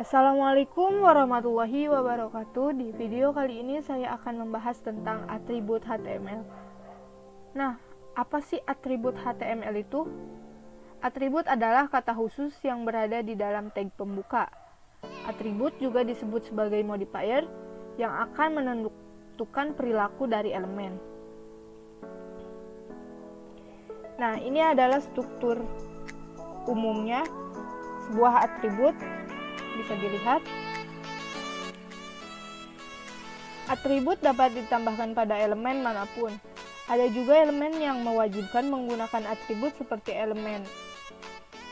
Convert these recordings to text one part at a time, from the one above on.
Assalamualaikum warahmatullahi wabarakatuh. Di video kali ini saya akan membahas tentang atribut HTML. Nah, apa sih atribut HTML itu? Atribut adalah kata khusus yang berada di dalam tag pembuka. Atribut juga disebut sebagai modifier yang akan menentukan perilaku dari elemen. Nah, ini adalah struktur umumnya sebuah atribut. Bisa dilihat, atribut dapat ditambahkan pada elemen manapun. Ada juga elemen yang mewajibkan menggunakan atribut seperti elemen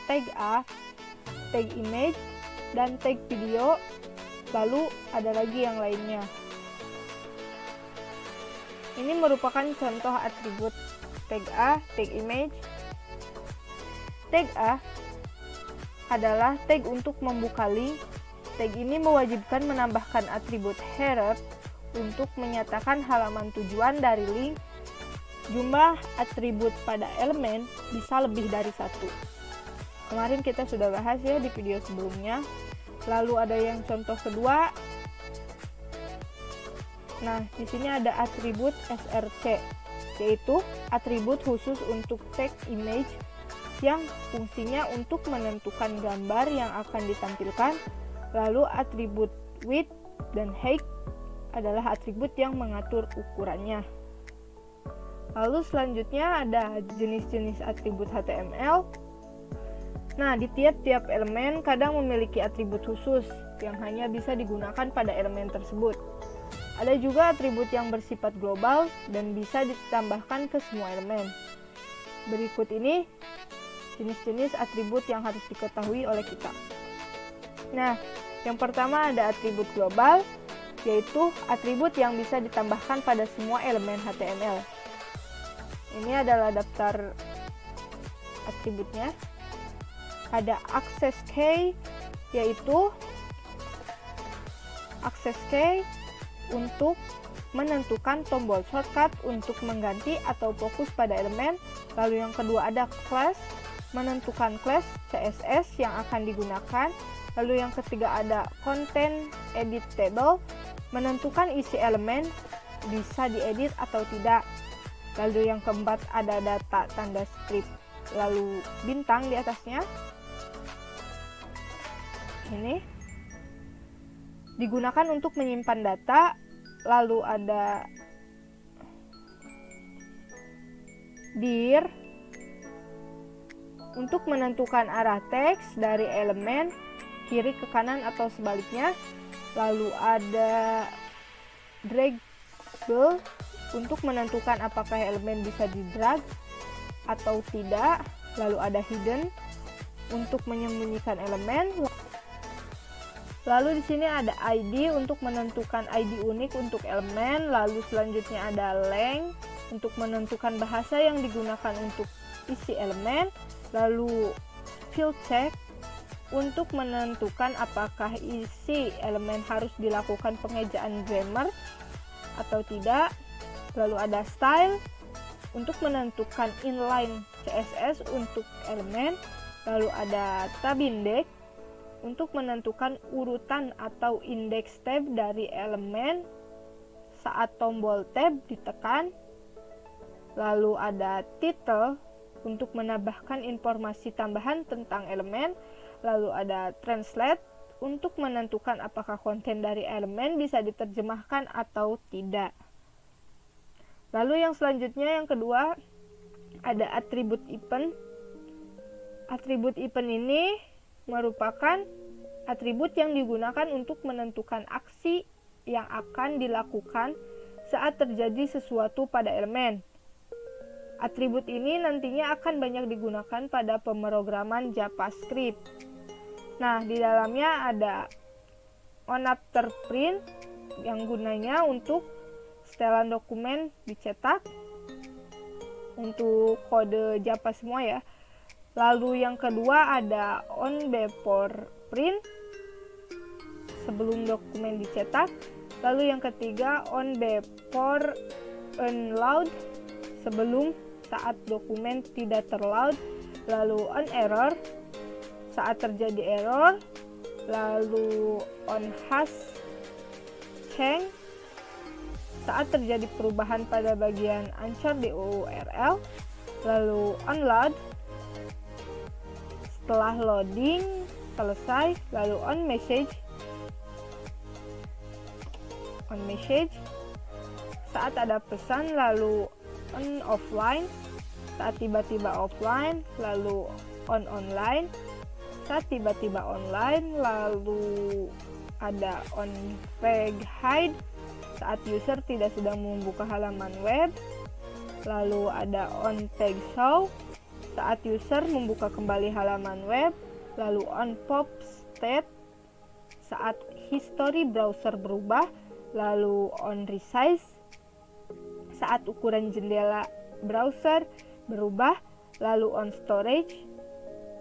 tag A, tag image, dan tag video. Lalu ada lagi yang lainnya. Ini merupakan contoh atribut tag A, tag image. Tag A adalah tag untuk membuka link. Tag ini mewajibkan menambahkan atribut header untuk menyatakan halaman tujuan dari link. Jumlah atribut pada elemen bisa lebih dari satu. Kemarin kita sudah bahas ya di video sebelumnya. Lalu ada yang contoh kedua. Nah, di sini ada atribut src, yaitu atribut khusus untuk tag image yang fungsinya untuk menentukan gambar yang akan ditampilkan. Lalu atribut width dan height adalah atribut yang mengatur ukurannya. Lalu selanjutnya ada jenis-jenis atribut HTML. Nah, di tiap-tiap elemen kadang memiliki atribut khusus yang hanya bisa digunakan pada elemen tersebut. Ada juga atribut yang bersifat global dan bisa ditambahkan ke semua elemen. Berikut ini jenis-jenis atribut yang harus diketahui oleh kita. Nah, yang pertama ada atribut global, yaitu atribut yang bisa ditambahkan pada semua elemen HTML. Ini adalah daftar atributnya. Ada access key, yaitu access key untuk menentukan tombol shortcut untuk mengganti atau fokus pada elemen. Lalu yang kedua ada class, menentukan class CSS yang akan digunakan. Lalu yang ketiga ada content edit table, menentukan isi elemen bisa diedit atau tidak. Lalu yang keempat ada data tanda script, lalu bintang di atasnya. Ini digunakan untuk menyimpan data. Lalu ada dir untuk menentukan arah teks dari elemen kiri ke kanan atau sebaliknya. Lalu ada draggable untuk menentukan apakah elemen bisa di-drag atau tidak. Lalu ada hidden untuk menyembunyikan elemen. Lalu di sini ada ID untuk menentukan ID unik untuk elemen. Lalu selanjutnya ada length untuk menentukan bahasa yang digunakan untuk isi elemen. Lalu field check untuk menentukan apakah isi elemen harus dilakukan pengejaan grammar atau tidak. Lalu ada style untuk menentukan inline CSS untuk elemen. Lalu ada tab index untuk menentukan urutan atau indeks tab dari elemen saat tombol tab ditekan. Lalu ada title untuk menambahkan informasi tambahan tentang elemen. Lalu ada translate untuk menentukan apakah konten dari elemen bisa diterjemahkan atau tidak. Lalu yang selanjutnya, yang kedua, ada atribut event. Atribut event ini merupakan atribut yang digunakan untuk menentukan aksi yang akan dilakukan saat terjadi sesuatu pada elemen. Atribut ini nantinya akan banyak digunakan pada pemrograman JavaScript. Nah, di dalamnya ada onAfterPrint yang gunanya untuk setelan dokumen dicetak untuk kode Java semua ya. Lalu yang kedua ada onBeforePrint sebelum dokumen dicetak. Lalu yang ketiga onBeforeUnload sebelum saat dokumen tidak terload. Lalu onError saat terjadi error. lalu on hash change saat terjadi perubahan pada bagian anchor di URL, lalu on load setelah loading selesai, lalu on message saat ada pesan, lalu on offline saat tiba-tiba offline, lalu on online saat tiba-tiba online, lalu ada on page hide saat user tidak sedang membuka halaman web, lalu ada on page show saat user membuka kembali halaman web, lalu on pop state saat history browser berubah, lalu on resize saat ukuran jendela browser berubah, lalu on storage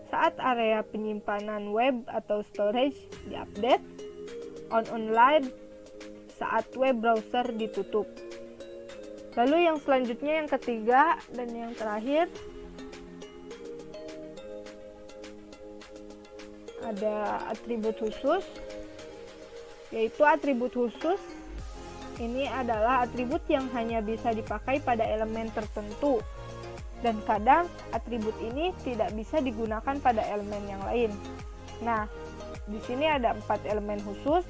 saat area penyimpanan web atau storage diupdate, on online saat web browser ditutup. Lalu yang selanjutnya, yang ketiga dan yang terakhir, ada atribut khusus, yaitu atribut khusus ini adalah atribut yang hanya bisa dipakai pada elemen tertentu, dan kadang atribut ini tidak bisa digunakan pada elemen yang lain. Nah, di sini ada 4 elemen khusus,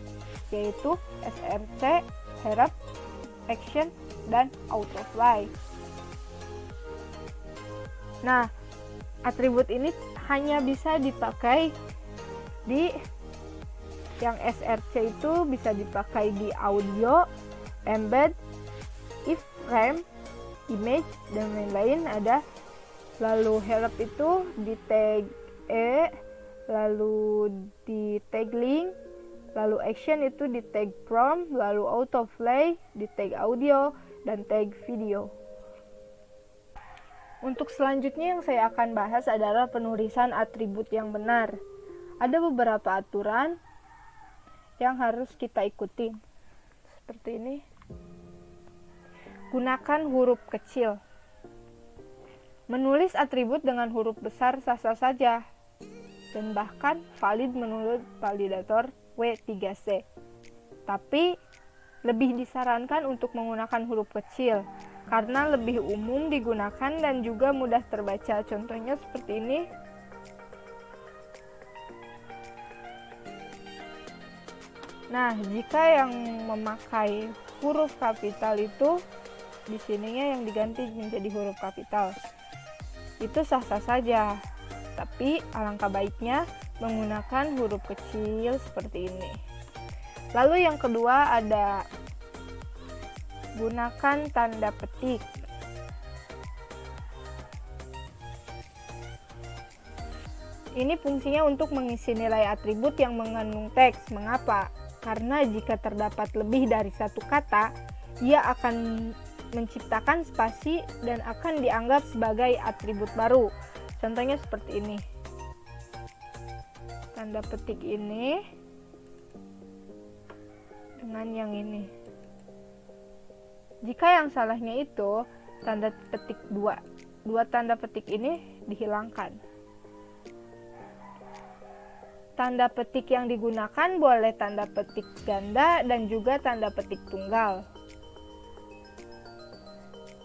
yaitu src, href, action, dan autofly. Nah, atribut ini hanya bisa dipakai di yang src itu bisa dipakai di audio, embed, iframe, image, dan lain-lain ada. Lalu href itu di tag e, lalu di tag link, lalu action itu di tag from, lalu autoplay di tag audio, dan tag video. Untuk selanjutnya yang saya akan bahas adalah penulisan atribut yang benar. Ada beberapa aturan yang harus kita ikuti. Seperti ini. Gunakan huruf kecil. Menulis atribut dengan huruf besar sah-sah saja, dan bahkan valid menurut validator W3C. Tapi lebih disarankan untuk menggunakan huruf kecil karena lebih umum digunakan dan juga mudah terbaca. Contohnya seperti ini. Nah, jika yang memakai huruf kapital itu di sininya yang diganti menjadi huruf kapital, itu sah-sah saja. Tapi alangkah baiknya menggunakan huruf kecil seperti ini. Lalu yang kedua ada gunakan tanda petik. Ini fungsinya untuk mengisi nilai atribut yang mengandung teks. Mengapa? Karena jika terdapat lebih dari satu kata, ia akan menciptakan spasi dan akan dianggap sebagai atribut baru. Contohnya seperti ini. Tanda petik ini dengan yang ini. Jika yang salahnya itu tanda petik dua tanda petik ini dihilangkan. Tanda petik yang digunakan boleh tanda petik ganda dan juga tanda petik tunggal.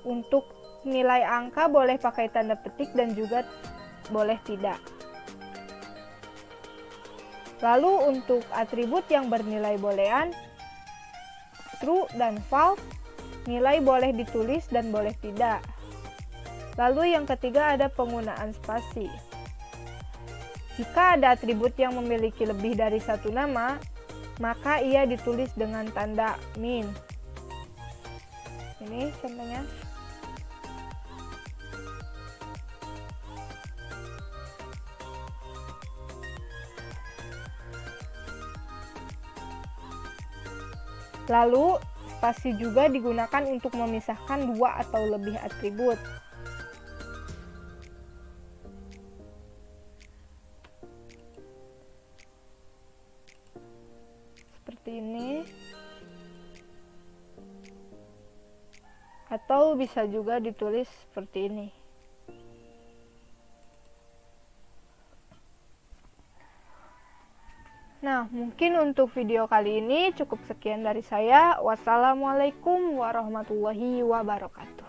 Untuk nilai angka boleh pakai tanda petik dan juga boleh tidak. Lalu untuk atribut yang bernilai boolean, true dan false, nilai boleh ditulis dan boleh tidak. Lalu yang ketiga ada penggunaan spasi. Jika ada atribut yang memiliki lebih dari satu nama, maka ia ditulis dengan tanda min. Ini contohnya. Lalu, spasi juga digunakan untuk memisahkan dua atau lebih atribut. Seperti ini. Atau bisa juga ditulis seperti ini. Nah, mungkin untuk video kali ini cukup sekian dari saya. Wassalamualaikum warahmatullahi wabarakatuh.